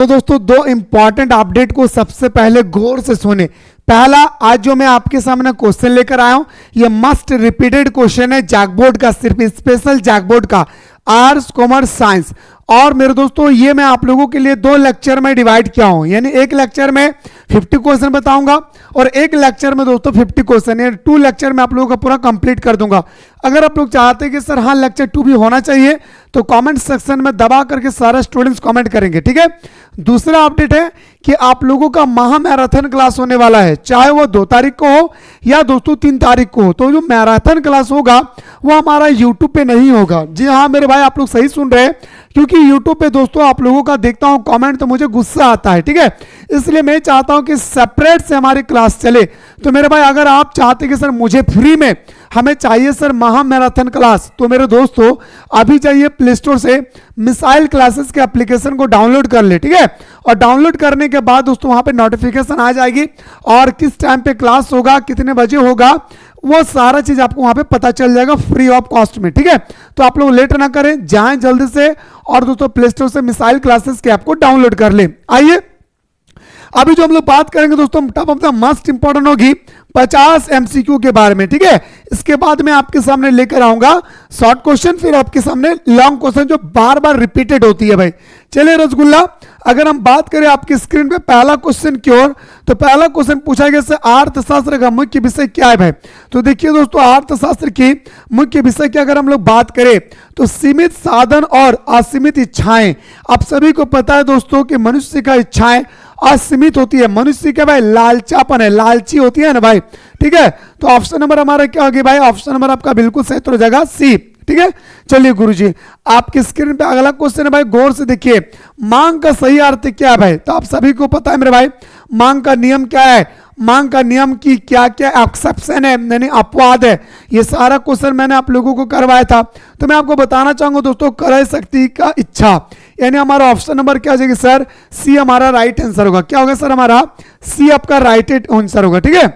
तो दोस्तों दो इंपॉर्टेंट अपडेट को सबसे पहले गौर से सुने। पहला, आज जो मैं आपके सामने क्वेश्चन लेकर आया हूं ये मस्ट रिपीटेड क्वेश्चन है जैकबोर्ड का, सिर्फ स्पेशल जैकबोर्ड का, आर्ट्स कॉमर्स साइंस। और मेरे दोस्तों ये मैं आप लोगों के लिए दो लेक्चर में डिवाइड किया हूं, यानी एक लेक्चर में 50 क्वेश्चन बताऊंगा और एक लेक्चर में दोस्तों 50 क्वेश्चन, यानी 2 लेक्चर में आप लोगों का पूरा कंप्लीट कर दूंगा। अगर आप लोग चाहते हैं कि सर हाँ लेक्चर 2 भी होना चाहिए तो कमेंट सेक्शन में दबा करके सारे स्टूडेंट्स कमेंट करेंगे, ठीक है। दूसरा अपडेट है कि आप लोगों का महा मैराथन क्लास होने वाला है, चाहे वो 2 तारीख को हो या दोस्तों 3 तारीख को हो। तो जो मैराथन क्लास होगा वो हमारा यूट्यूब पे नहीं होगा। जी हाँ मेरे भाई, आप लोग सही सुन रहे हैं, क्योंकि यूट्यूब पे दोस्तों आप लोगों का देखता हूं कमेंट तो मुझे गुस्सा आता है, ठीक है। इसलिए मैं चाहता हूं कि सेपरेट से हमारी क्लास चले। तो मेरे भाई अगर आप चाहते कि सर मुझे फ्री में हमें चाहिए सर महा मैराथन क्लास, तो मेरे दोस्तों अभी चाहिए प्ले स्टोर से मिसाइल क्लासेस के एप्लीकेशन को डाउनलोड कर ले, ठीक है। और डाउनलोड करने के बाद दोस्तों वहां पे नोटिफिकेशन आ जाएगी और किस टाइम पे क्लास होगा, कितने बजे होगा, वो सारा चीज आपको वहां पे पता चल जाएगा फ्री ऑफ कॉस्ट में, ठीक है। तो आप लोग लेट ना करें, जाएं जल्दी से और दोस्तों प्ले स्टोर से मिसाइल क्लासेस के ऐप को डाउनलोड कर लें। आइए अभी जो हम लोग बात करेंगे दोस्तों top of the most important होगी 50 एमसीक्यू के बारे में, ठीक है। इसके बाद मैं आपके सामने लेकर आऊंगा शॉर्ट क्वेश्चन, फिर आपके सामने लॉन्ग क्वेश्चन जो बार बार रिपीटेड होती है भाई। चलिए रसगुल्ला, अगर हम बात करें आपकी स्क्रीन पे पहला क्वेश्चन की ओर, तो पहला क्वेश्चन पूछा गया से अर्थशास्त्र का मुख्य विषय क्या है भाई। तो देखिए दोस्तों अर्थशास्त्र की मुख्य विषय की अगर हम लोग बात करें तो सीमित साधन और असीमित इच्छाएं। आप सभी को पता है दोस्तों कि मनुष्य का इच्छाएं असीमित होती है, मनुष्य क्या भाई लालचापन है, लालची होती है ना भाई, ठीक है। तो ऑप्शन नंबर हमारा क्या होगी भाई, ऑप्शन नंबर आपका बिल्कुल सही हो जाएगा सी, ठीक है। चलिए गुरुजी आपकी स्क्रीन पे अगला क्वेश्चन है भाई, गौर से देखिए। मांग का सही अर्थ क्या है भाई, तो आप सभी को पता है मेरे भाई मांग का नियम क्या है, मांग का नियम की क्या क्या एक्सेप्शन है यानी अपवाद है, ये सारा क्वेश्चन मैंने आप लोगों को करवाया था। तो मैं आपको बताना चाहूंगा दोस्तों क्रय शक्ति का इच्छा, यानी हमारा ऑप्शन नंबर क्या हो जाएगा सर, सी हमारा राइट आंसर होगा। क्या होगा सर, हमारा सी आपका राइट आंसर होगा, ठीक है।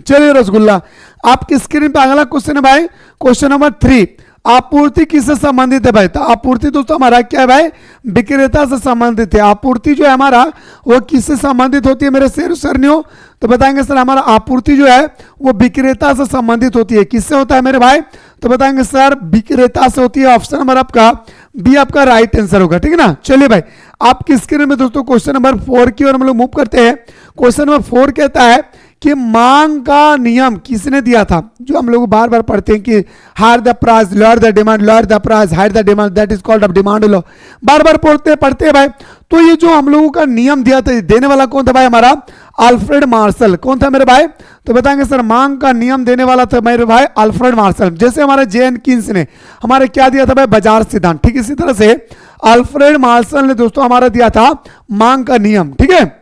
चलिए रसगुल्ला आपकी स्क्रीन पे अगला क्वेश्चन है भाई, क्वेश्चन नंबर 3, आपूर्ति किससे संबंधित है भाई। तो आपूर्ति दोस्तों हमारा क्या है भाई, विक्रेता से संबंधित है। आपूर्ति जो है हमारा वो किससे संबंधित होती है मेरे शेर सरनियों, तो बताएंगे सर हमारा आपूर्ति जो है वो विक्रेता से संबंधित होती है। किससे होता है मेरे भाई, तो बताएंगे सर विक्रेता से होती है। ऑप्शन नंबर आपका बी आपका राइट आंसर होगा, ठीक है ना। चलिए भाई आपकी स्क्रीन में दोस्तों क्वेश्चन नंबर 4 की ओर हम लोग मूव करते हैं। क्वेश्चन नंबर 4 कहता है कि मांग का नियम किसने दिया था, जो हम लोग बार बार पढ़ते हैं कि higher the price lower the demand, lower the price higher the demand, that is called of demand law, बार बार पढ़ते हैं भाई। तो ये जो हम लोगों का नियम दिया था देने वाला कौन था भाई, हमारा अल्फ्रेड मार्शल। कौन था मेरे भाई, तो बताएंगे सर मांग का नियम देने वाला था मेरे भाई अल्फ्रेड मार्शल। जैसे हमारे जे.एन. कीन्स ने हमारे क्या दिया था भाई, बाजार सिद्धांत, ठीक इसी तरह से अल्फ्रेड मार्शल ने दोस्तों हमारा दिया था मांग का नियम, ठीक है।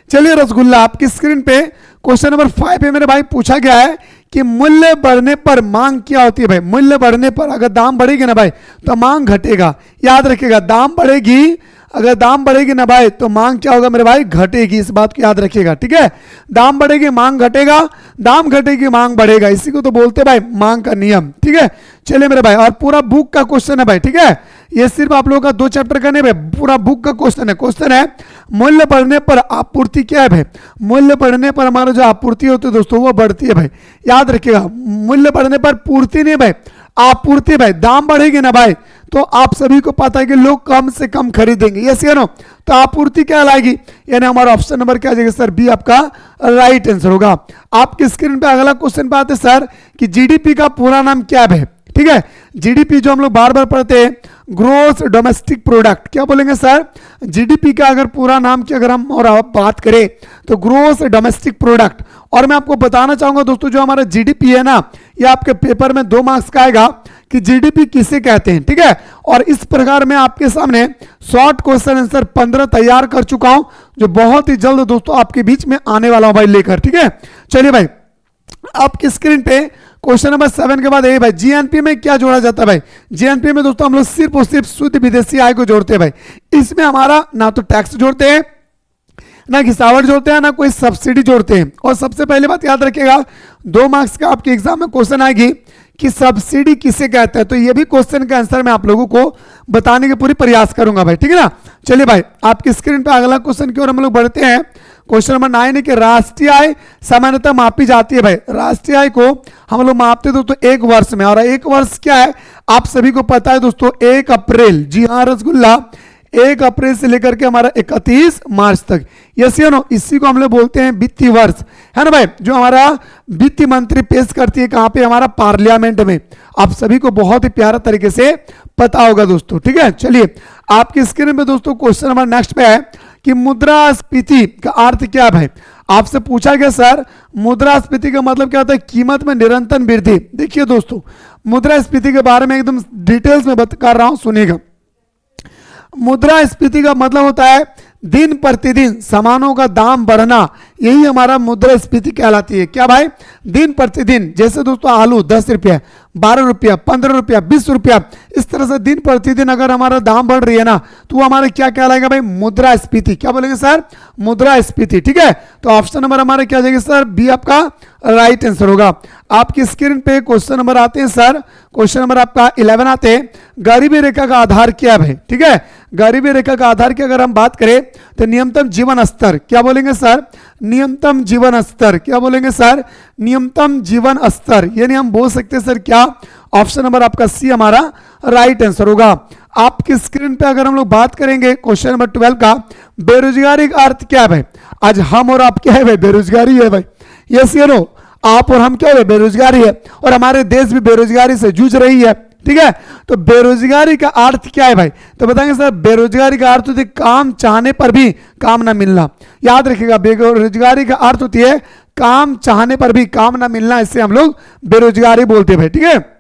चलिए रसगुल्ला आपकी स्क्रीन पे क्वेश्चन नंबर 5 पे मेरे भाई पूछा गया है कि मूल्य बढ़ने पर मांग क्या होती है भाई। मूल्य बढ़ने पर अगर दाम बढ़ेगी ना भाई तो मांग घटेगा, याद रखिएगा दाम बढ़ेगी, अगर दाम बढ़ेगी ना भाई तो मांग क्या होगा मेरे भाई, घटेगी, इस बात को याद रखिएगा, ठीक है। दाम बढ़ेगी मांग घटेगा, दाम घटेगी मांग बढ़ेगा, इसी को तो बोलते हैं भाई मांग का नियम, ठीक है। चलिए मेरे भाई और पूरा बुक का क्वेश्चन है भाई, ठीक है। ये सिर्फ आप लोगों का 2 चैप्टर का नहीं भाई, पूरा बुक का क्वेश्चन है। क्वेश्चन है मूल्य बढ़ने पर आपूर्ति क्या है भाई। मूल्य बढ़ने पर हमारा जो आपूर्ति होती है दोस्तों वो बढ़ती है भाई, याद रखिएगा। मूल्य बढ़ने पर पूर्ति नहीं भाई, आपूर्ति भाई। दाम बढ़ेगी ना भाई तो आप सभी को पता है कि लोग कम से कम खरीदेंगे, यस या नो, तो आपूर्ति क्या लाएगी, यानी हमारा ऑप्शन नंबर क्या आ जाएगा सर, बी आपका राइट आंसर होगा। आपकी स्क्रीन पे अगला क्वेश्चन पे आते सर कि जीडीपी का पूरा नाम क्या है, ठीक है। जीडीपी जो हम लोग बार बार पढ़ते हैं ग्रोस डोमेस्टिक प्रोडक्ट, क्या बोलेंगे सर, जीडीपी का अगर पूरा नाम की अगर हम और आप बात करें तो ग्रोस डोमेस्टिक प्रोडक्ट। और मैं आपको बताना चाहूंगा दोस्तों जो हमारा जीडीपी है ना, ये आपके पेपर में 2 मार्क्स का आएगा कि जीडीपी किसे कहते हैं, ठीक है। और इस प्रकार मैं आपके सामने शॉर्ट क्वेश्चन आंसर 15 तैयार कर चुका हूं, जो बहुत ही जल्द दोस्तों आपके बीच में आने वाला हूं भाई लेकर, ठीक है। चलिए भाई आपकी स्क्रीन पे क्वेश्चन नंबर 7 के बाद ये भाई जीएनपी में क्या जोड़ा जाता है भाई। जीएनपी में दोस्तों हम लोग सिर्फ और सिर्फ शुद्ध विदेशी आय को जोड़ते हैं भाई। इसमें हमारा ना तो टैक्स जोड़ते हैं, ना घिसावट जोड़ते हैं, ना कोई सब्सिडी जोड़ते हैं। और सबसे पहले बात याद रखिएगा 2 मार्क्स का आपके एग्जाम में क्वेश्चन आएगी कि सब्सिडी किसे कहते हैं, तो ये भी क्वेश्चन का आंसर मैं आप लोगों को बताने के पूरी प्रयास करूंगा भाई, ठीक है ना। चलिए भाई आपकी स्क्रीन पे अगला क्वेश्चन की ओर हम लोग बढ़ते हैं। क्वेश्चन नंबर 9 है कि राष्ट्रीय आय सामान्यतः मापी जाती है भाई। राष्ट्रीय आय को हम लोग मापते दोस्तों एक वर्ष में, और एक वर्ष क्या है आप सभी को पता है दोस्तों, 1 अप्रैल, जी हाँ रसगुल्ला, 1 अप्रैल से लेकर के हमारा 31 मार्च तक, यस या नो, इसी को हम लोग बोलते हैं वित्तीय वर्ष, है ना भाई। जो हमारा वित्त मंत्री पेश करती है कहां पे, हमारा पार्लियामेंट में, आप सभी को बहुत ही प्यारा तरीके से पता होगा दोस्तों, ठीक है। चलिए आपकी स्क्रीन पे दोस्तों क्वेश्चन नंबर नेक्स्ट पे है कि मुद्रास्फीति का अर्थ क्या है भाई। आपसे पूछा गया सर मुद्रास्फीति का मतलब क्या होता है, कीमत में निरंतर वृद्धि। देखिए दोस्तों मुद्रास्फीति के बारे में एकदम डिटेल्स में कर रहा हूं, सुनिएगा। मुद्रास्फीति का मतलब होता है दिन प्रतिदिन सामानों का दाम बढ़ना, यही हमारा मुद्रास्फीति कहलाती है। क्या भाई, दिन प्रतिदिन, जैसे दोस्तों आलू 10 रुपया, 12 रुपया, 15 रुपया, 20 रुपया, इस तरह से दिन प्रतिदिन अगर हमारा दाम बढ़ रही है ना, तो वो हमारा क्या कहलाएगा भाई, मुद्रास्फीति। क्या बोलेंगे सर, मुद्रास्फीति, ठीक है। तो ऑप्शन नंबर हमारा क्या जाएगा सर, बी आपका राइट आंसर होगा। आपकी स्क्रीन पे क्वेश्चन नंबर आते हैं सर, क्वेश्चन नंबर आपका 11 आते हैं, गरीबी रेखा का आधार क्या है भाई, ठीक है। गरीबी रेखा का आधार की अगर हम बात करें तो न्यूनतम जीवन स्तर, क्या बोलेंगे सर, न्यूनतम जीवन स्तर, क्या बोलेंगे सर, न्यूनतम जीवन स्तर, यानी हम बोल सकते हैं सर क्या, ऑप्शन नंबर आपका सी हमारा राइट आंसर होगा। आपकी स्क्रीन पे अगर हम लोग बात करेंगे क्वेश्चन नंबर 12 का, बेरोजगारी का अर्थ क्या है भाई। आज हम और आप क्या है भाई, बेरोजगारी है भाई, यस या नो, आप और हम क्या है, बेरोजगारी है, और हमारे देश भी बेरोजगारी से जूझ रही है, ठीक है। तो बेरोजगारी का अर्थ क्या है भाई, तो बताएंगे सर बेरोजगारी का अर्थ होती है काम चाहने पर भी काम ना मिलना। याद रखिएगा बेरोजगारी का अर्थ होती है काम चाहने पर भी काम ना मिलना, इससे हम लोग बेरोजगारी बोलते हैं भाई, ठीक है।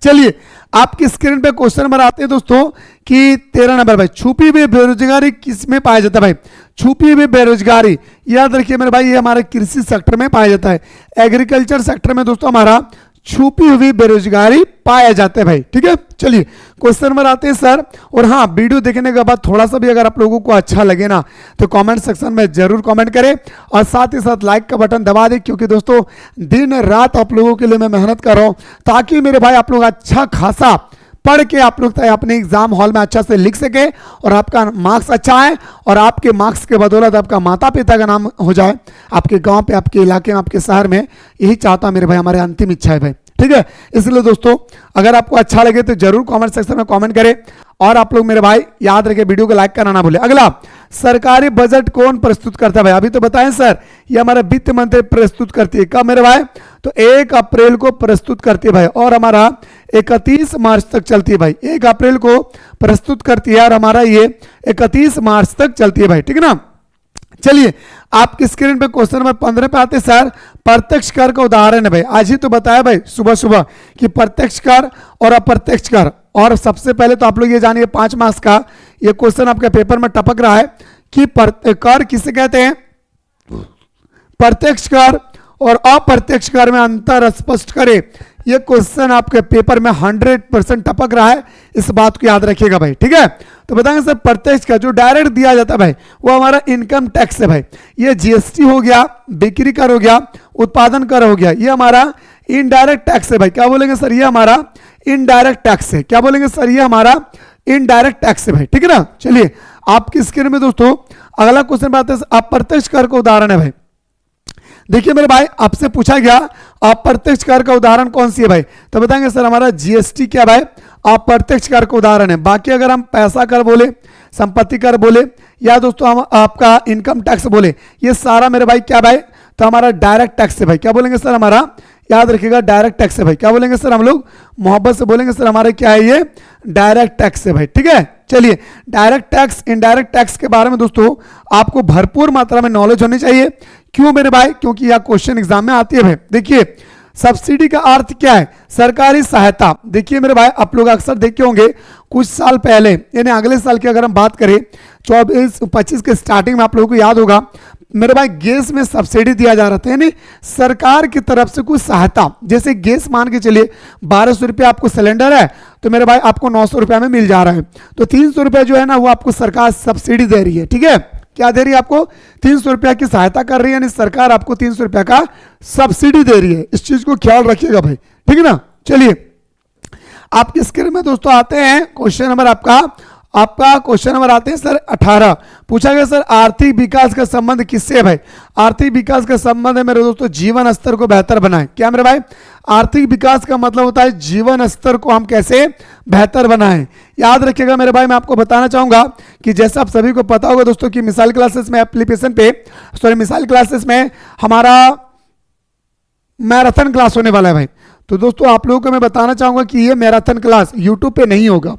चलिए आपकी स्क्रीन पे क्वेश्चन नंबर आते हैं दोस्तों कि 13 नंबर भाई, छुपी हुई बेरोजगारी किस में पाया जाता है भाई। छुपी हुई बेरोजगारी याद रखिए मेरे भाई, ये हमारे कृषि सेक्टर में पाया जाता है, एग्रीकल्चर सेक्टर में दोस्तों हमारा छुपी हुई बेरोजगारी पाया जाता है भाई, ठीक है। चलिए क्वेश्चन नंबर आते हैं सर, और हाँ वीडियो देखने के बाद थोड़ा सा भी अगर आप लोगों को अच्छा लगे ना तो कमेंट सेक्शन में जरूर कमेंट करें, और साथ ही साथ लाइक का बटन दबा दें, क्योंकि दोस्तों दिन रात आप लोगों के लिए मैं मेहनत कर रहा हूँ, ताकि मेरे भाई आप लोग अच्छा खासा पढ़ के आप लोग अपने एग्जाम हॉल में अच्छा से लिख सके, और आपका मार्क्स अच्छा है, और आपके मार्क्स के बदौलत आपका माता पिता का नाम हो जाए आपके गांव पे, आपके इलाके में, आपके शहर में, यही चाहता मेरे भाई, हमारे अंतिम इच्छा है भाई, ठीक है। इसलिए दोस्तों अगर आपको अच्छा लगे तो जरूर कमेंट सेक्शन में कमेंट करें, और आप लोग मेरे भाई याद रखें वीडियो को लाइक करना ना भूले। अगला, सरकारी बजट कौन प्रस्तुत करता है भाई, अभी तो बताएं सर, ये हमारा वित्त मंत्री प्रस्तुत करती है, कब मेरे भाई, तो 1 अप्रैल को प्रस्तुत करती है भाई, और हमारा 31 मार्च तक चलती है भाई। 1 अप्रैल को प्रस्तुत करती है और हमारा ये 31 मार्च तक चलती है भाई, ठीक है ना। चलिए आपकी स्क्रीन पे क्वेश्चन नंबर 15 पे आते सर, प्रत्यक्ष कर का उदाहरण है भाई। आज ही तो बताया भाई सुबह सुबह कि प्रत्यक्ष कर और अप्रत्यक्ष कर, और सबसे पहले तो आप लोग ये जानिए 5 मार्क्स का ये क्वेश्चन आपके पेपर में टपक रहा है कि कर किसे कहते हैं, प्रत्यक्ष कर और अप्रत्यक्ष कर में अंतर स्पष्ट करें। ये क्वेश्चन आपके पेपर में 100% टपक रहा है, इस बात को याद रखिएगा भाई, ठीक है। तो बताएंगे सर प्रत्यक्ष का जो डायरेक्ट दिया जाता है भाई, वो हमारा इनकम टैक्स है भाई। ये जीएसटी हो गया, बिक्री कर हो गया, उत्पादन कर हो गया, ये हमारा इनडायरेक्ट टैक्स है भाई। क्या बोलेंगे सर, ये हमारा इनडायरेक्ट टैक्स है। क्या बोलेंगे सर, ये हमारा इनडायरेक्ट टैक्स है भाई, ठीक है ना। चलिए आपकी स्क्रीन में दोस्तों अगला क्वेश्चन बात है अप्रत्यक्ष कर का उदाहरण है भाई। देखिए मेरे भाई आपसे पूछा गया अप्रत्यक्ष कर का उदाहरण कौन सी है भाई, तो बताएंगे सर हमारा जीएसटी क्या भाई, अप्रत्यक्ष कर का उदाहरण है। बाकी अगर हम पैसा कर बोले, संपत्ति कर बोले, या दोस्तों हम आपका इनकम टैक्स बोले, ये सारा मेरे भाई क्या भाई, तो हमारा डायरेक्ट टैक्स है भाई। क्या बोलेंगे सर, हमारा याद रखिएगा डायरेक्ट टैक्स है भाई। क्या बोलेंगे सर, हम लोग मोहब्बत से बोलेंगे सर हमारे क्या है, ये डायरेक्ट टैक्स है भाई, ठीक है। चलिए डायरेक्ट टैक्स, इनडायरेक्ट टैक्स के बारे में दोस्तों आपको भरपूर मात्रा में नॉलेज होनी चाहिए। क्यों मेरे भाई, क्योंकि यह क्वेश्चन एग्जाम में आती है भाई। देखिए सब्सिडी का अर्थ क्या है, सरकारी सहायता। देखिए मेरे भाई आप लोग अक्सर देखे होंगे कुछ साल पहले, यानी अगले साल की अगर हम बात करें 24-25 के स्टार्टिंग में, आप लोगों को याद होगा मेरे भाई गैस में सब्सिडी दिया जा रहा था, यानी सरकार की तरफ से कुछ सहायता। जैसे गैस मान के चलिए 1200 रुपया आपको सिलेंडर है, तो मेरे भाई आपको 900 रुपया में मिल जा रहा है, तो 300 रुपया जो है ना वो आपको सरकार सब्सिडी दे रही है, ठीक है। क्या दे रही है आपको, 300 रुपया की सहायता कर रही है, यानी सरकार आपको 300 रुपया का सब्सिडी दे रही है। इस चीज को ख्याल रखिएगा भाई, ठीक है ना। चलिए आपकी स्क्रीन में दोस्तों आते हैं क्वेश्चन नंबर आपका क्वेश्चन नंबर आते हैं सर 18। पूछा गया सर आर्थिक विकास का संबंध किससे है भाई? आर्थिक विकास का संबंध है मेरे दोस्तों जीवन स्तर को बेहतर बनाएं। क्या मेरे भाई? आर्थिक विकास का मतलब होता है जीवन स्तर को हम कैसे बेहतर बनाएं। याद रखिएगा मेरे भाई, मैं आपको बताना चाहूंगा कि जैसा आप सभी को पता होगा दोस्तों कि मिसाइल क्लासेस में एप्लीकेशन पे मिसाइल क्लासेस में हमारा मैराथन क्लास होने वाला है भाई। तो दोस्तों आप लोगों को मैं बताना चाहूंगा कि ये मैराथन क्लास यूट्यूब पे नहीं होगा,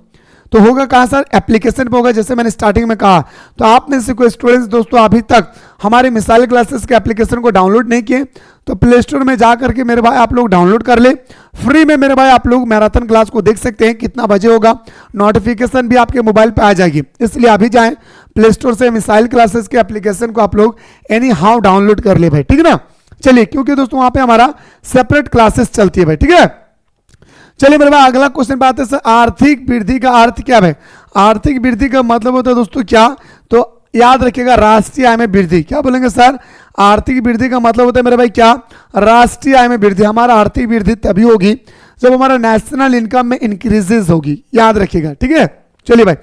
तो होगा कहाँ सर? एप्लीकेशन पे होगा, जैसे मैंने स्टार्टिंग में कहा। तो आप में से कोई स्टूडेंट्स दोस्तों अभी तक हमारे मिसाइल क्लासेस के एप्लीकेशन को डाउनलोड नहीं किए तो प्ले स्टोर में जा करके मेरे भाई आप लोग डाउनलोड कर ले, फ्री में मेरे भाई आप लोग मैराथन क्लास को देख सकते हैं। कितना बजे होगा नोटिफिकेशन भी आपके मोबाइल पे आ जाएगी, इसलिए अभी जाएं प्ले स्टोर से मिसाइल क्लासेस के एप्लीकेशन को आप लोग एनी हाउ डाउनलोड कर ले भाई, ठीक है ना। चलिए क्योंकि दोस्तों वहां पे हमारा सेपरेट क्लासेस चलती है भाई, ठीक है। चलिए मेरे भाई अगला क्वेश्चन पे आते हैं। आर्थिक वृद्धि का अर्थ क्या है? आर्थिक वृद्धि का मतलब होता है दोस्तों क्या? तो याद रखिएगा राष्ट्रीय आय में वृद्धि। क्या बोलेंगे सर? आर्थिक वृद्धि का मतलब होता है मेरे भाई क्या? राष्ट्रीय आय में वृद्धि। हमारा आर्थिक वृद्धि तभी होगी जब हमारा नेशनल इनकम में इंक्रीजेस होगी, याद रखिएगा, ठीक है। चलिए भाई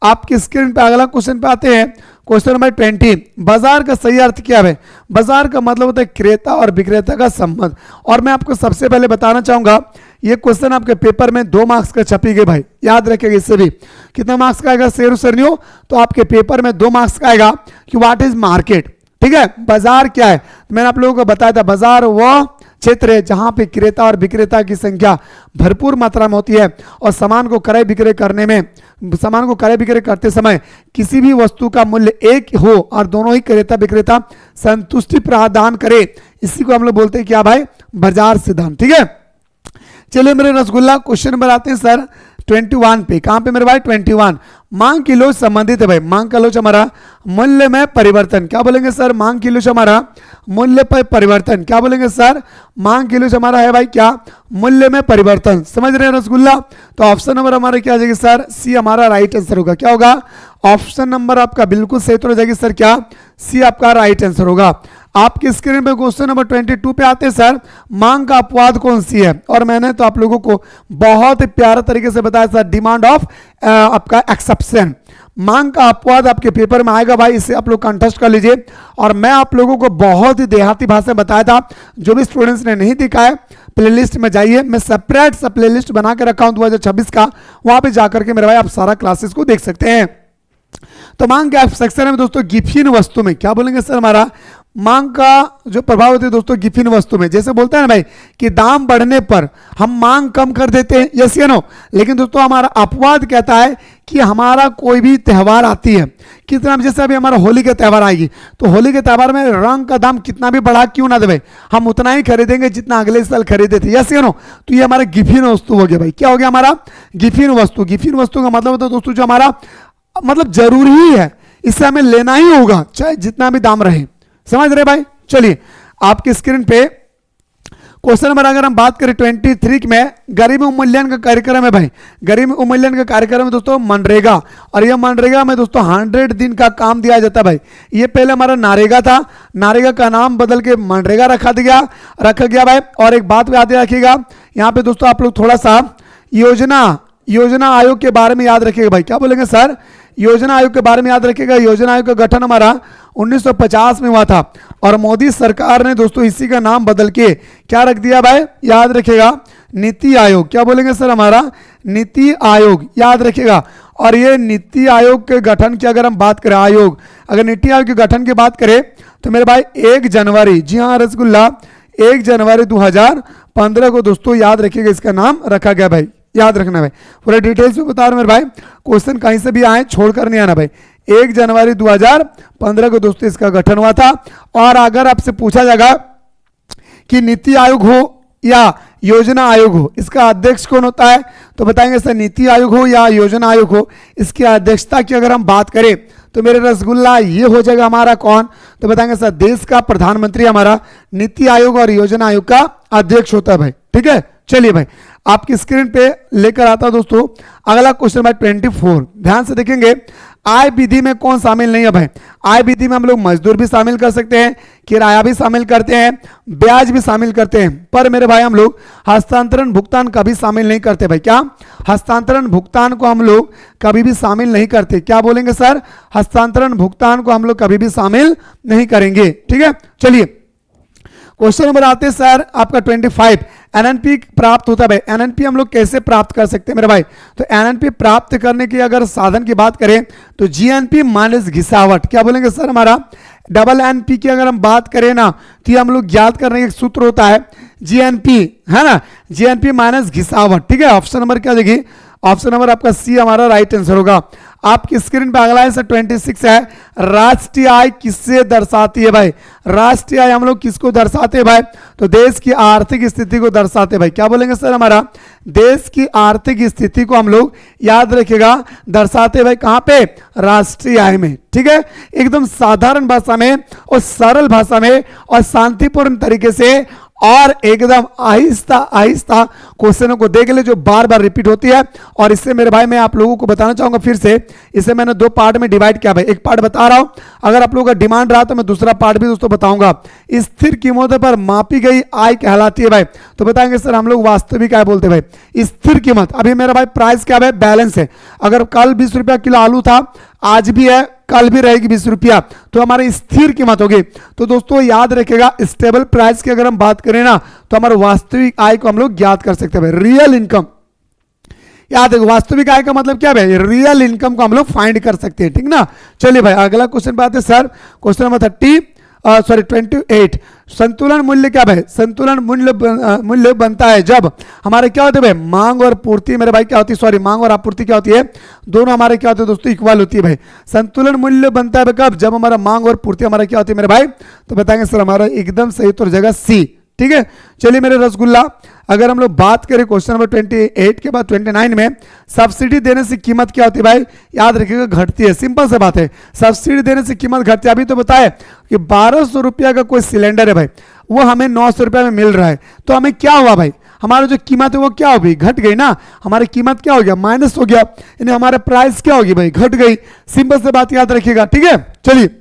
आपकी स्क्रीन पे अगला क्वेश्चन पे आते हैं। क्वेश्चन नंबर 20, बाजार का सही अर्थ क्या है? बाजार का मतलब होता है क्रेता और विक्रेता का संबंध। और मैं आपको सबसे पहले बताना चाहूंगा ये क्वेश्चन आपके पेपर में 2 मार्क्स का छपी गए भाई, याद रखिएगा। इससे भी कितना मार्क्स का आएगा शेर सरनियो? तो आपके पेपर में 2 मार्क्स का आएगा कि व्हाट इज मार्केट, ठीक है। बाजार क्या है? मैंने आप लोगों को बताया था बाजार वह क्षेत्र है जहां पे क्रेता और विक्रेता की संख्या भरपूर मात्रा में होती है और सामान को क्रय विक्रय करते समय किसी भी वस्तु का मूल्य एक हो और दोनों ही क्रेता विक्रेता संतुष्टि प्रदान करे, इसी को हम लोग बोलते हैं क्या भाई? बाजार सिद्धांत, ठीक है। चलिए मेरे रसगुल्ला क्वेश्चन नंबर आते हैं सर 21 पे। कहां पे मेरे भाई? 21। मांग की लोच संबंधित है भाई। मांग का लोच हमारा मूल्य में परिवर्तन। क्या बोलेंगे सर? मांग की लोच हमारा मूल्य पर परिवर्तन। क्या बोलेंगे सर? मांग की लोच हमारा है भाई क्या? मूल्य में परिवर्तन। समझ रहे हैं रसगुल्ला? तो ऑप्शन नंबर हमारा क्या आ जाएगी सर? सी हमारा राइट आंसर होगा। क्या होगा? ऑप्शन नंबर आपका बिल्कुल सही तो हो जाएगी सर क्या? सी आपका राइट आंसर होगा। आपकी स्क्रीन पे क्वेश्चन नंबर 22 पे आते हैं सर। मांग का अपवाद कौन सी है? और मैंने तो आप लोगों को बहुत ही प्यारा तरीके से बताया सर, डिमांड ऑफ आपका एक्सेप्शन। मांग का अपवाद आपके पेपर में आएगा भाई, इसे आप लोग कंटेस्ट कर लीजिए। और मैं आप लोगों को बहुत ही देहाती भाषा में बताया था, जो भी स्टूडेंट्स ने नहीं दिखा है प्लेलिस्ट में जाइए, मैं सेपरेट सा प्लेलिस्ट बना के रखा हूं 2026 का, वहां पे जाकर के मेरे भाई आप सारा क्लासेस को देख सकते हैं। तो मांग के सेक्शन में दोस्तों गिफिन वस्तु में क्या बोलेंगे सर? हमारा मांग का जो प्रभाव होता है दोस्तों गिफिन वस्तु में, जैसे बोलते हैं ना भाई कि दाम बढ़ने पर हम मांग कम कर देते हैं, यस या नो। लेकिन दोस्तों हमारा अपवाद कहता है कि हमारा कोई भी त्यौहार आती है, कितना जैसे अभी हमारा होली का त्यौहार आएगी, तो होली के त्यौहार में रंग का दाम कितना भी बढ़ा क्यों ना दे भाई, हम उतना ही खरीदेंगे जितना अगले साल खरीदे थे, यस या नो। तो ये हमारा गिफिन वस्तु हो गया भाई। क्या हो गया हमारा? गिफिन वस्तु। गिफिन वस्तु का मतलब होता है दोस्तों जो हमारा मतलब जरूरी ही है, इससे हमें लेना ही होगा चाहे जितना भी दाम रहे। समझ रहे भाई? चलिए आपकी स्क्रीन पे क्वेश्चन नंबर अगर हम बात करें 23 में, गरीब उन्मूलन का कार्यक्रम है भाई। गरीब उन्मूलन का कार्यक्रम है दोस्तों मनरेगा, और ये मनरेगा में दोस्तों 100 दिन का काम दिया जाता है भाई। ये पहले हमारा नारेगा था, नारेगा का नाम बदल के मनरेगा रखा गया भाई। और एक बात याद रखिएगा यहाँ पे दोस्तों, आप लोग थोड़ा सा योजना आयोग के बारे में याद रखिएगा भाई। क्या बोलेंगे सर? योजना आयोग के बारे में याद रखिएगा। योजना आयोग का गठन हमारा 1950 में हुआ था और मोदी सरकार ने दोस्तों इसी का नाम बदल के क्या रख दिया भाई? याद रखिएगा नीति आयोग। क्या बोलेंगे सर? हमारा नीति आयोग, याद रखिएगा। और ये नीति आयोग के गठन की अगर हम बात करें, अगर नीति आयोग के गठन की बात करें तो मेरे भाई 1 जनवरी, जी हाँ रसगुल्ला, 1 जनवरी 2015 को दोस्तों याद रखिएगा इसका नाम रखा गया भाई। याद रखना भाई, पूरे डिटेल्स में बता रहा हूं मेरे भाई, क्वेश्चन कहीं से भी आए छोड़कर नहीं आना भाई। 1 जनवरी 2015 को दोस्तों इसका गठन हुआ था। और अगर आपसे पूछा जाएगा कि नीति आयोग हो या योजना आयोग हो, इसका अध्यक्ष कौन होता है, तो बताएंगे सर नीति आयोग हो या योजना आयोग हो। इसकी अध्यक्षता की अगर हम बात करें तो मेरे रसगुल्ला ये हो जाएगा हमारा कौन, तो बताएंगे सर देश का प्रधानमंत्री हमारा नीति आयोग और योजना आयोग का अध्यक्ष होता है भाई। ठीक है, चलिए भाई आपकी स्क्रीन पे लेकर आता दोस्तों अगला क्वेश्चन नंबर 24। ध्यान से देखेंगे आय विधि में कौन शामिल नहीं है भाई? आय विधि में हम लोग मजदूर भी शामिल कर सकते हैं, किराया भी शामिल करते हैं, ब्याज भी शामिल करते हैं, पर मेरे भाई हम लोग हस्तांतरण भुगतान कभी शामिल नहीं करते भाई। क्या? हस्तांतरण भुगतान को हम लोग कभी भी शामिल नहीं करते। क्या बोलेंगे सर? हस्तांतरण भुगतान को हम लोग कभी भी शामिल नहीं करेंगे। ठीक है, चलिए क्वेश्चन नंबर आते हैं सर आपका 25। एनएनपी प्राप्त होता है भाई। एनएनपी हम लोग कैसे प्राप्त कर सकते हैं मेरे भाई? तो एनएनपी प्राप्त करने की अगर साधन की बात करें तो जीएनपी माइनस घिसावट। क्या बोलेंगे सर? हमारा डबल एनपी की अगर हम बात करें ना तो ये हम लोग ज्ञात करने का एक सूत्र होता है जीएनपी, है ना, जीएनपी माइनस घिसावट। ठीक है, ऑप्शन नंबर क्या देगी? ऑप्शन नंबर आपका सी हमारा राइट आंसर होगा। आपकी स्क्रीन पे अगला आंसर 26 है। राष्ट्रीय आय किससे दर्शाती है भाई? राष्ट्रीय आय हम लोग किसको दर्शाते हैं भाई? तो देश की आर्थिक स्थिति को दर्शाते हैं भाई। क्या बोलेंगे सर? हमारा देश की आर्थिक स्थिति को हम लोग याद रखिएगा दर्शाते भाई कहां पे? राष्ट्रीय आय में। ठीक है, एकदम साधारण भाषा में और सरल भाषा में और शांतिपूर्ण तरीके से और एकदम आहिस्ता आहिस्ता क्वेश्चनों को देख ले जो बार बार रिपीट होती है। और इससे मेरे भाई मैं आप लोगों को बताना चाहूंगा फिर से, इसे मैंने दो पार्ट में डिवाइड किया भाई। एक पार्ट बता रहा हूं, अगर आप लोगों का डिमांड रहा तो मैं दूसरा पार्ट भी दोस्तों बताऊंगा। स्थिर कीमतों पर मापी गई आय कहलाती है भाई। तो बताएंगे सर हम लोग वास्तविक आय बोलते हैं भाई। स्थिर कीमत अभी मेरा भाई प्राइस क्या है? बैलेंस है। अगर कल 20 रुपया किलो आलू था, आज भी है, कल भी रहेगी 20 रुपया, तो हमारी स्थिर कीमत होगी। तो दोस्तों याद रखेगा स्टेबल प्राइस की अगर हम बात करें ना तो हमारे वास्तविक आय को हम लोग ज्ञात कर सकते हैं। रियल इनकम याद है, वास्तविक आय का मतलब क्या है? रियल इनकम को हम लोग फाइंड कर सकते हैं। ठीक ना, चलिए भाई अगला क्वेश्चन पे आते हैं सर। Question number 28। संतुलन मूल्य क्या है? संतुलन मूल्य बनता है जब हमारे क्या होते हैं भाई? मांग और पूर्ति मेरे भाई क्या होती है? सॉरी, मांग और आपूर्ति क्या होती है? दोनों हमारे क्या होते हैं दोस्तों? इक्वल होती है भाई। संतुलन मूल्य बनता है कब? जब हमारा मांग और पूर्ति हमारा क्या होती है मेरे भाई? तो बताएंगे सर हमारा एकदम सही उत्तर जगह सी। ठीक है, चलिए मेरे रसगुल्ला अगर हम लोग बात करें क्वेश्चन नंबर 28 के बाद 29 में, सब्सिडी देने से कीमत क्या होती है भाई? याद रखिएगा घटती है। सिंपल से बात है, सब्सिडी देने से कीमत घटती है। अभी तो बताए कि 1200 रुपया का कोई सिलेंडर है भाई, वो हमें 900 रुपया में मिल रहा है, तो हमें क्या हुआ भाई? हमारा जो कीमत है वो क्या हो गई? घट गई ना। हमारी कीमत क्या हो गया? माइनस हो गया, यानी हमारे प्राइस क्या होगी भाई? घट गई। सिंपल से बात याद रखिएगा। ठीक है, चलिए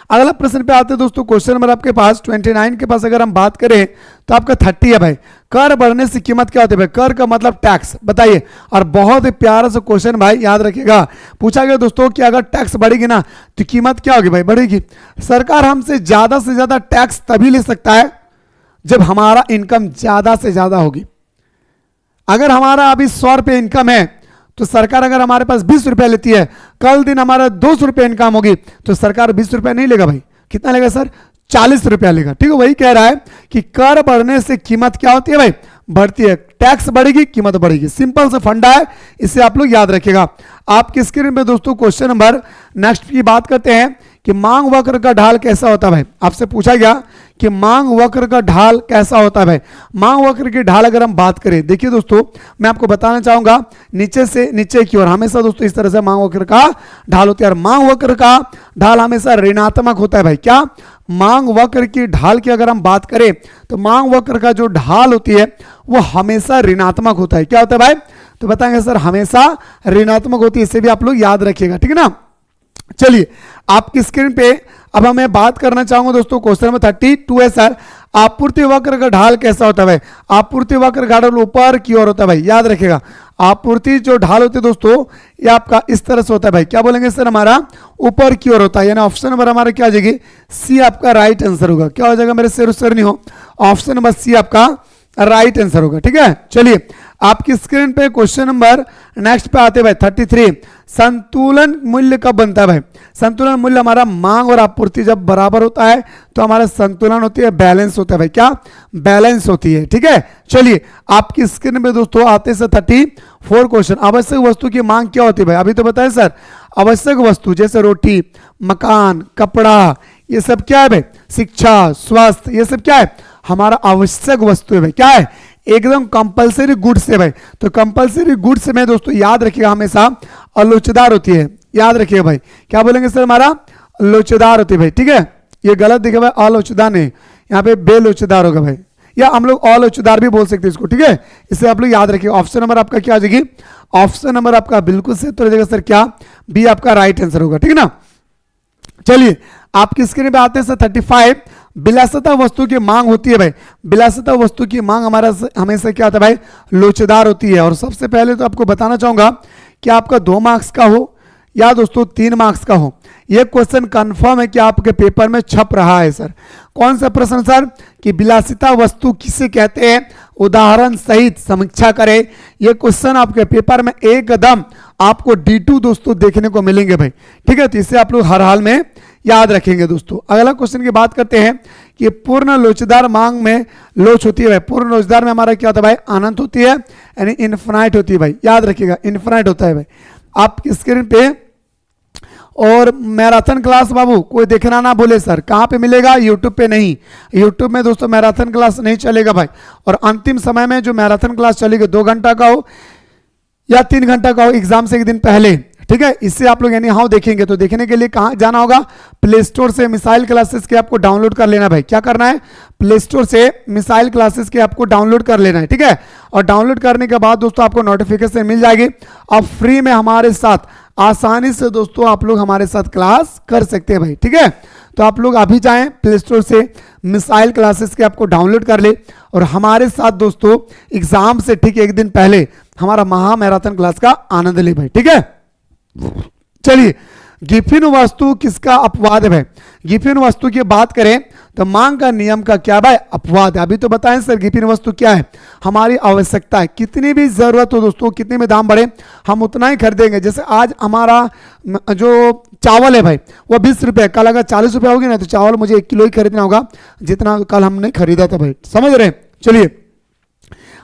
अगला प्रश्न पे आते हैं दोस्तों। क्वेश्चन नंबर आपके पास 29 के पास अगर हम बात करें तो आपका 30 है भाई। कर बढ़ने से कीमत क्या होती है भाई? कर का मतलब टैक्स, बताइए। और बहुत ही प्यारा सा क्वेश्चन भाई, याद रखिएगा। पूछा गया दोस्तों कि अगर टैक्स बढ़ेगी ना तो कीमत क्या होगी भाई? बढ़ेगी। सरकार हमसे से ज्यादा टैक्स तभी ले सकता है जब हमारा इनकम ज्यादा से ज्यादा होगी। अगर हमारा अभी 100 रुपये इनकम है तो सरकार अगर हमारे पास 20 रुपया लेती है, कल दिन हमारा 200 रुपये इनकम होगी तो सरकार 20 रुपया नहीं लेगा भाई। कितना लेगा सर? 40 रुपया लेगा। ठीक है, वही कह रहा है कि कर बढ़ने से कीमत क्या होती है भाई? बढ़ती है। टैक्स बढ़ेगी, कीमत बढ़ेगी। सिंपल से फंडा है, इसे आप लोग याद रखिएगा। आपकी स्क्रीन पे दोस्तों क्वेश्चन नंबर नेक्स्ट की बात करते हैं कि मांग वक्र का ढाल कैसा होता है भाई? आपसे पूछा गया कि मांग वक्र का ढाल कैसा होता है भाई? मांग वक्र की ढाल अगर हम बात करें, देखिए दोस्तों मैं आपको बताना चाहूंगा नीचे से नीचे की ओर हमेशा दोस्तों इस तरह से मांग वक्र का ढाल होती है। और मांग वक्र का ढाल हमेशा ऋणात्मक होता है भाई। क्या? मांग वक्र की ढाल की अगर हम बात करें तो मांग वक्र का जो ढाल होती है वो हमेशा ऋणात्मक होता है। क्या होता है भाई? तो बताएंगे सर हमेशा ऋणात्मक होती है। इसे भी आप लोग याद रखिएगा। ठीक है ना, चलिए आपकी स्क्रीन पे अब हमें बात करना चाहूंगा दोस्तों क्वेश्चन नंबर 32 है सर। आपूर्ति वक्र का ढाल कैसा होता है भाई? आपूर्ति वक्र का ढाल ऊपर की ओर होता है भाई। याद रखिएगा आपूर्ति जो ढाल होती है दोस्तों ये आपका इस तरह से होता है भाई। क्या बोलेंगे सर? हमारा ऊपर की ओर होता है। यानी ऑप्शन नंबर हमारा क्या आ जाएगी? सी आपका राइट आंसर होगा। क्या हो जाएगा मेरे सर नहीं हो? ऑप्शन नंबर सी आपका राइट आंसर होगा। ठीक है, चलिए आपकी स्क्रीन पे क्वेश्चन नंबर नेक्स्ट पे आते भाई 33। संतुलन मूल्य कब बनता है भाई? संतुलन मूल्य हमारा मांग और आपूर्ति जब बराबर होता है तो हमारा संतुलन होती है, बैलेंस होता है भाई। क्या? बैलेंस होती है। ठीक है, चलिए आपकी स्क्रीन पे दोस्तों आते से 34 क्वेश्चन। आवश्यक वस्तु की मांग क्या होती है भाई? अभी तो बताएं सर। आवश्यक वस्तु जैसे रोटी, मकान, कपड़ा, ये सब क्या है भाई? शिक्षा, स्वास्थ्य, ये सब क्या है? हमारा आवश्यक वस्तु है भाई। क्या है? एकदम कंपलसरी गुड्स है भाई। तो कंपलसरी गुड्स में दोस्तों याद रखिएगा हमेशा अलोचदार होती है। याद रखिएगा भाई। क्या बोलेंगे सर? हमारा लोचदार होती है भाई। ठीक है, ये गलत दिखे भाई, अलोचदार नहीं, यहाँ पे बेलोचदार होगा भाई। या हम लोग अलोचदार भी बोल सकते हैं इसको, ठीक है। इसे आप लोग याद रखिए। ऑप्शन नंबर आपका क्या आ जाएगी, ऑप्शन नंबर आपका बिल्कुल सही उत्तर हो जाएगा सर क्या, बी आपका राइट आंसर होगा, ठीक है ना। चलिए आपकी स्क्रीन पे आते हैं सर 35। विलासिता वस्तु की मांग होती है भाई, विलासिता वस्तु की मांग हमारा हमेशा क्या होता है भाई, लोचदार होती है। और सबसे पहले तो आपको बताना चाहूंगा कि आपका 2 मार्क्स का हो या दोस्तों 3 मार्क्स का हो, यह क्वेश्चन कंफर्म है कि आपके पेपर में छप रहा है सर। कौन सा प्रश्न सर, कि विलासिता वस्तु किसे कहते हैं, उदाहरण सहित समीक्षा करें। यह क्वेश्चन आपके पेपर में एकदम आपको D2 दोस्तों देखने को मिलेंगे भाई, ठीक है। तो इसे आप लोग हर हाल में याद रखेंगे दोस्तों। अगला क्वेश्चन की बात करते हैं कि पूर्ण लोचदार मांग में लोच होती है भाई, पूर्ण लोचदार में हमारा क्या होता है भाई, अनंत होती है, यानी इन्फिनाइट होती है भाई, याद रखिएगा इन्फिनाइट होता है भाई। आपकी स्क्रीन पे और मैराथन क्लास बाबू कोई देखना ना भूले सर, कहाँ पे मिलेगा, यूट्यूब पे नहीं, यूट्यूब में दोस्तों मैराथन क्लास नहीं चलेगा भाई। और अंतिम समय में जो मैराथन क्लास चलेगी 2 घंटा का हो या 3 घंटा का हो, एग्जाम से एक दिन पहले, ठीक है। इससे आप लोग यानी हाँ देखेंगे, तो देखने के लिए कहाँ जाना होगा, प्ले स्टोर से मिसाइल क्लासेस के आपको डाउनलोड कर लेना भाई। क्या करना है, प्ले स्टोर से मिसाइल क्लासेस के आपको डाउनलोड कर लेना है, ठीक है। और डाउनलोड करने के बाद दोस्तों आपको नोटिफिकेशन मिल जाएगी, आप फ्री में हमारे साथ आसानी से दोस्तों आप लोग हमारे साथ क्लास कर सकते हैं भाई, ठीक है। तो आप लोग अभी जाएं प्ले स्टोर से मिसाइल क्लासेस के आपको डाउनलोड कर ले और हमारे साथ दोस्तों एग्जाम से ठीक 1 दिन पहले हमारा महा मैराथन क्लास का आनंद ले भाई, ठीक है। चलिए गिफिन वस्तु किसका अपवाद है भाई, गिफिन वस्तु की बात करें तो मांग का नियम का क्या भाई, अपवाद है। अभी तो बताएं सर गिफिन वस्तु क्या है, हमारी आवश्यकता है, कितनी भी जरूरत हो दोस्तों, कितने में दाम बढ़े हम उतना ही खरीदेंगे। जैसे आज हमारा जो चावल है भाई वो 20 रुपये, कल अगर 40 रुपये होगी ना तो चावल मुझे 1 किलो ही खरीदना होगा जितना कल हमने खरीदा था भाई, समझ रहे हैं। चलिए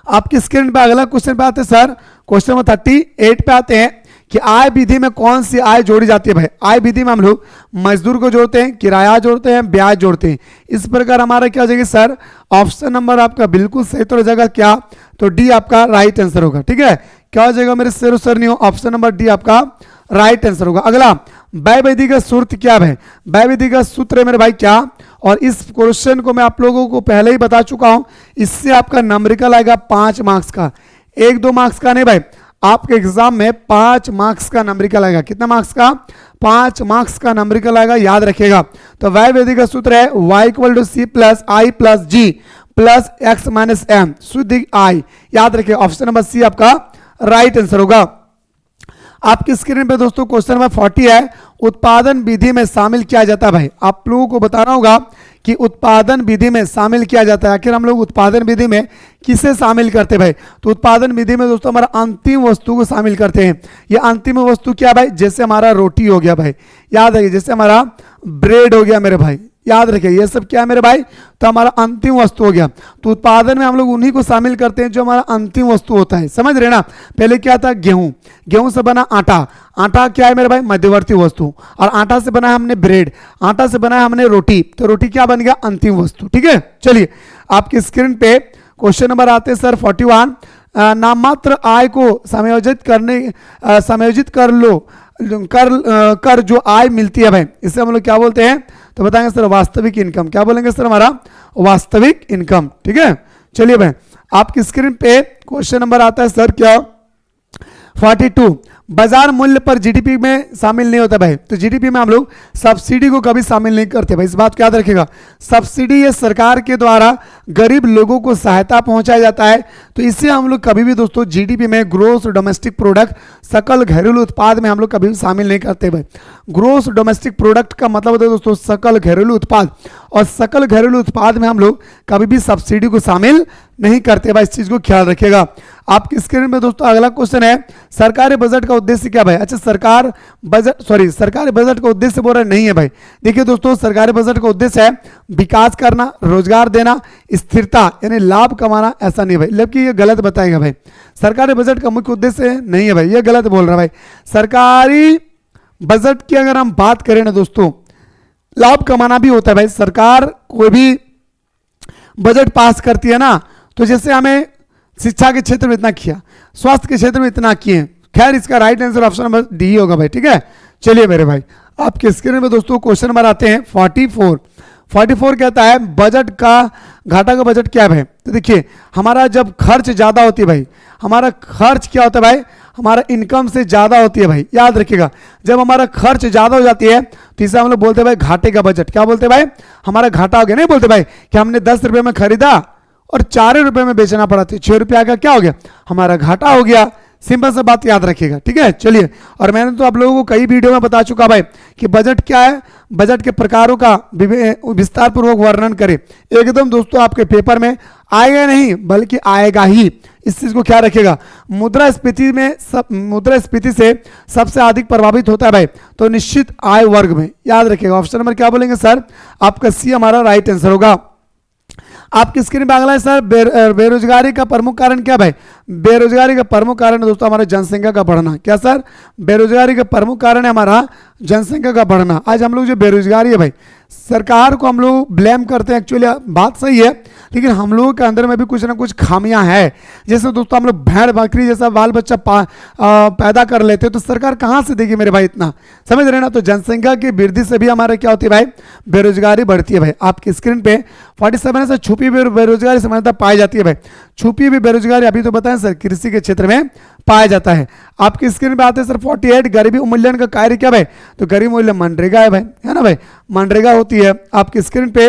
आपकी स्क्रीन पे अगला क्वेश्चन पे आते हैं सर, क्वेश्चन नंबर 38 पे आते हैं कि आय विधि में कौन सी आय जोड़ी जाती है भाई। आय विधि में हम लोग मजदूर को जोड़ते हैं, किराया जोड़ते हैं, ब्याज जोड़ते हैं। इस प्रकार हमारा क्या हो जाएगा सर, ऑप्शन नंबर आपका बिल्कुल सही तो हो जाएगा क्या, तो डी आपका राइट आंसर होगा, ठीक है। क्या हो जाएगा मेरे सर नहीं हो, ऑप्शन नंबर डी आपका राइट आंसर होगा। अगला व्यय विधि का सूत्र क्या है, व्यय विधि का सूत्र है मेरे भाई क्या, और इस क्वेश्चन को मैं आप लोगों को पहले ही बता चुका हूं। इससे आपका नंबरिकल आएगा 5 मार्क्स का, 1-2 मार्क्स का नहीं भाई, आपके एग्जाम में 5 मार्क्स का नंबरिकल आएगा। कितना मार्क्स का, 5 मार्क्स का नंबरिकल आएगा, याद रखिएगा। तो व्यय विधि का सूत्र है y = c + i + g + x - m शुद्ध i, याद रखिए ऑप्शन नंबर सी आपका राइट आंसर होगा। आपकी स्क्रीन पे दोस्तों क्वेश्चन नंबर 40 है, उत्पादन विधि में शामिल किया जाता है भाई। आप लोगों को बताना होगा कि उत्पादन विधि में शामिल किया जाता है, आखिर हम लोग उत्पादन विधि में किसे शामिल करते हैं भाई। तो उत्पादन विधि में दोस्तों हमारा अंतिम वस्तु को शामिल करते हैं। ये अंतिम वस्तु क्या भाई, जैसे हमारा रोटी हो गया भाई, याद रखिए, जैसे हमारा ब्रेड हो गया मेरे भाई, याद रखिए ये सब क्या है मेरे भाई, तो हमारा अंतिम वस्तु हो गया। तो उत्पादन में हम लोग उन्हीं को शामिल करते हैं जो हमारा अंतिम वस्तु होता है, समझ रहे ना। पहले क्या था, गेहूं, गेहूं से बना आटा, आटा क्या है मेरे भाई, मध्यवर्ती वस्तु, और आटा से बना है हमने ब्रेड, आटा से बना है हमने रोटी, तो रोटी क्या बन गया, अंतिम वस्तु, ठीक है। चलिए आपकी स्क्रीन पे क्वेश्चन नंबर आते हैं सर 41, नाममात्र आय को समायोजित कर जो आय मिलती है भाई, इसे हम लोग क्या बोलते हैं, तो बताएंगे सर वास्तविक इनकम। क्या बोलेंगे सर, हमारा वास्तविक इनकम, ठीक है। चलिए भाई आपकी स्क्रीन पे क्वेश्चन नंबर आता है सर क्या, 42, बाजार मूल्य पर जीडीपी में शामिल नहीं होता भाई। तो जीडीपी में हम लोग सब्सिडी को कभी शामिल नहीं करते भाई, इस बात को याद रखिएगा। सब्सिडी ये सरकार के द्वारा गरीब लोगों को सहायता पहुंचाया जाता है, तो इससे हम लोग कभी भी दोस्तों जीडीपी में ग्रोस डोमेस्टिक प्रोडक्ट, सकल घरेलू उत्पाद में हम लोग कभी भी शामिल नहीं करते भाई। ग्रोस डोमेस्टिक प्रोडक्ट का मतलब होता है दोस्तों सकल घरेलू उत्पाद, और सकल घरेलू उत्पाद में हम लोग कभी भी सब्सिडी को शामिल नहीं करते भाई, इस चीज को ख्याल रखिएगा। आपकी स्क्रीन में दोस्तों अगला क्वेश्चन है, सरकारी बजट का उद्देश्य क्या भाई। अच्छा सरकारी बजट का उद्देश्य बोल रहे नहीं है भाई। देखिए दोस्तों सरकारी बजट का उद्देश्य है विकास करना, रोजगार देना, स्थिरता यानी लाभ कमाना, ऐसा नहीं भाई, जबकि ये गलत बताएगा भाई। सरकारी बजट का मुख्य उद्देश्य नहीं है भाई, ये गलत बोल रहा है भाई। सरकारी बजट की अगर हम बात करें ना दोस्तों, लाभ कमाना भी होता है भाई। सरकार कोई भी बजट पास करती है ना, तो जैसे हमें शिक्षा के क्षेत्र में इतना किया, स्वास्थ्य के क्षेत्र में इतना किए, खैर इसका right answer option number D होगा भाई, ठीक है। चलिए मेरे भाई आपके स्क्रीन में दोस्तों क्वेश्चन नंबर आते हैं 44 कहता है घाटा का बजट क्या है भाई? तो देखिए हमारा जब खर्च ज़्यादा होती है भाई, हमारा खर्च क्या होता है भाई? हमारा इनकम से ज़्यादा होती है भाई, याद रखिएगा। जब हमारा खर्च ज़्यादा हो जाती है तो इसे हम लोग बोलते हैं भाई घाटे का बजट। क्या बोलते हैं भाई? हमारा घाटा हो गया। नहीं बोलते भाई कि हमने 10 रुपये में खरीदा और 4 रुपये में बेचना पड़ा, तो 6 रुपया का क्या हो गया? हमारा घाटा हो गया। सिंपल सा बात याद रखिएगा, ठीक है। चलिए, और मैंने तो आप लोगों को कई वीडियो में बता चुका भाई कि बजट क्या है, बजट के प्रकारों का विस्तार पूर्वक वर्णन करें। एकदम दोस्तों आपके पेपर में आएगा नहीं बल्कि आएगा ही, इस चीज को क्या रखिएगा। मुद्रास्फीति से सबसे अधिक प्रभावित होता है भाई तो निश्चित आय वर्ग में, याद रखिएगा। ऑप्शन नंबर क्या बोलेंगे सर? आपका सी हमारा राइट आंसर होगा। आपकी स्क्रीन पे अगला है सर, बेरोजगारी का प्रमुख कारण क्या भाई? बेरोजगारी का प्रमुख कारण है दोस्तों हमारा जनसंख्या का बढ़ना। क्या सर? बेरोजगारी का प्रमुख कारण है हमारा जनसंख्या का बढ़ना। आज हम लोग जो बेरोजगारी है भाई, सरकार को हम लोग ब्लेम करते हैं, एक्चुअली बात सही है, लेकिन हम लोगों के अंदर में भी कुछ ना कुछ खामियां हैं। जैसे दोस्तों हम लोग भेड़ बकरी जैसा बाल बच्चा पैदा कर लेते हैं तो सरकार कहाँ से देगी मेरे भाई इतना, समझ रहे ना। तो जनसंख्या की वृद्धि से भी हमारा क्या होती है भाई? बेरोजगारी बढ़ती है भाई। आपकी स्क्रीन पे 47 से छुपी हुई बेरोजगारी सामान्यतः पाई जाती है भाई। छुपी हुई बेरोजगारी अभी तो बताएं सर कृषि के क्षेत्र में पाया जाता है। आपकी स्क्रीन पे आते हैं सर 48 गरीबी उन्मूलन का कार्य क्या भाई? तो गरीब उन्मूलन मनरेगा है भाई, है ना भाई, मनरेगा होती है। आपकी स्क्रीन पे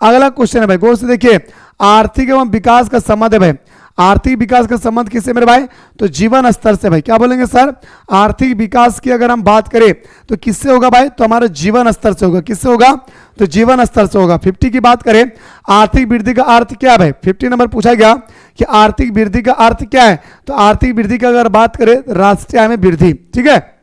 अगला क्वेश्चन है भाई, गौर से देखिए। आर्थिक एवं विकास का संबंध है भाई। आर्थिक विकास का संबंध किससे मेरे भाई? तो जीवन स्तर से भाई। क्या बोलेंगे सर? आर्थिक विकास की अगर हम बात करें तो किससे होगा भाई? तो हमारे जीवन स्तर से होगा। किससे होगा? तो जीवन स्तर से होगा। 50 की बात करें, आर्थिक वृद्धि का अर्थ क्या है भाई? 50 नंबर पूछा गया कि आर्थिक वृद्धि का अर्थ क्या है? तो आर्थिक वृद्धि का अगर बात करें राष्ट्रीय आय में वृद्धि, ठीक है।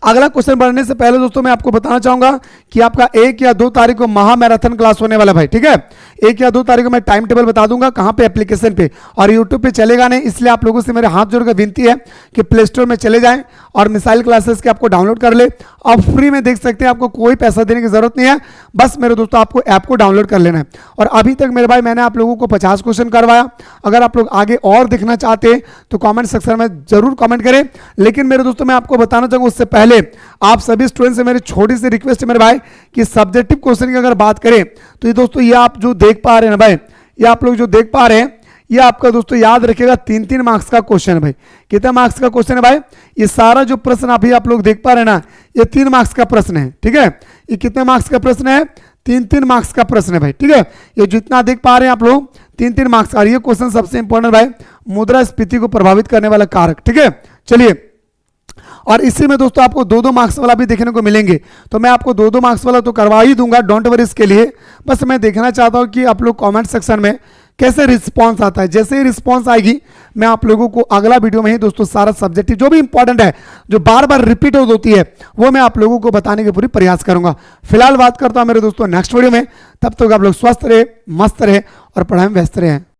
अगला क्वेश्चन बढ़ने से पहले दोस्तों मैं आपको बताना चाहूंगा कि आपका 1 या 2 तारीख को महा मैराथन क्लास होने वाला भाई, ठीक है। 1 या 2 तारीख को मैं टाइम टेबल बता दूंगा कहां पे, एप्लीकेशन पे, और यूट्यूब पे चलेगा नहीं, इसलिए आप लोगों से मेरे हाथ जोड़कर विनती है कि प्ले स्टोर में चले जाएं और मिसाइल क्लासेस के आपको डाउनलोड कर ले। आप फ्री में देख सकते हैं, आपको कोई पैसा देने की जरूरत नहीं है, बस मेरे दोस्तों आपको ऐप को डाउनलोड कर लेना है। और अभी तक मेरे भाई मैंने आप लोगों को 50 क्वेश्चन करवाया। अगर आप लोग आगे और देखना चाहते हैं तो कमेंट सेक्शन में जरूर कमेंट करें। लेकिन मेरे दोस्तों मैं आपको बताना चाहूंगा उससे पहले आप सभी स्टूडेंट से मेरी छोटी सी रिक्वेस्ट है मेरे भाई कि सब्जेक्टिव क्वेश्चन की अगर बात करें तो ये दोस्तों ये आप जो देख पा रहे हैं ना भाई, ये आप लोग जो देख पा रहे हैं ये आपका दोस्तों याद रखिएगा 3-3 मार्क्स का क्वेश्चन है भाई। कितने मार्क्स का क्वेश्चन है भाई? ये सारा जो प्रश्न अभी आप लोग देख पा रहे हैं ना, ये 3 मार्क्स का प्रश्न है, ठीक है। ये कितने मार्क्स का प्रश्न है? 3-3 मार्क्स का प्रश्न है भाई, ठीक है। ये जितना देख पा रहे हैं आप लोग 3-3 मार्क्स का। ये क्वेश्चन सबसे इंपॉर्टेंट भाई, मुद्रास्फीति को प्रभावित करने वाला कारक, ठीक है। चलिए, और इसी में दोस्तों आपको 2-2 मार्क्स वाला भी देखने को मिलेंगे, तो मैं आपको 2-2 मार्क्स वाला तो करवा ही दूंगा, डोंट वरी इसके लिए। बस मैं देखना चाहता हूं कि आप लोग कमेंट सेक्शन में कैसे रिस्पांस आता है। जैसे ही रिस्पांस आएगी मैं आप लोगों को अगला वीडियो में ही दोस्तों सारा सब्जेक्ट जो भी इंपॉर्टेंट है, जो बार बार रिपीट होती है, वो मैं आप लोगों को बताने की पूरी प्रयास करूंगा। फिलहाल बात करता हूं मेरे दोस्तों नेक्स्ट वीडियो में, तब तक आप लोग स्वस्थ रहे, मस्त रहे और पढ़ाई में व्यस्त रहे।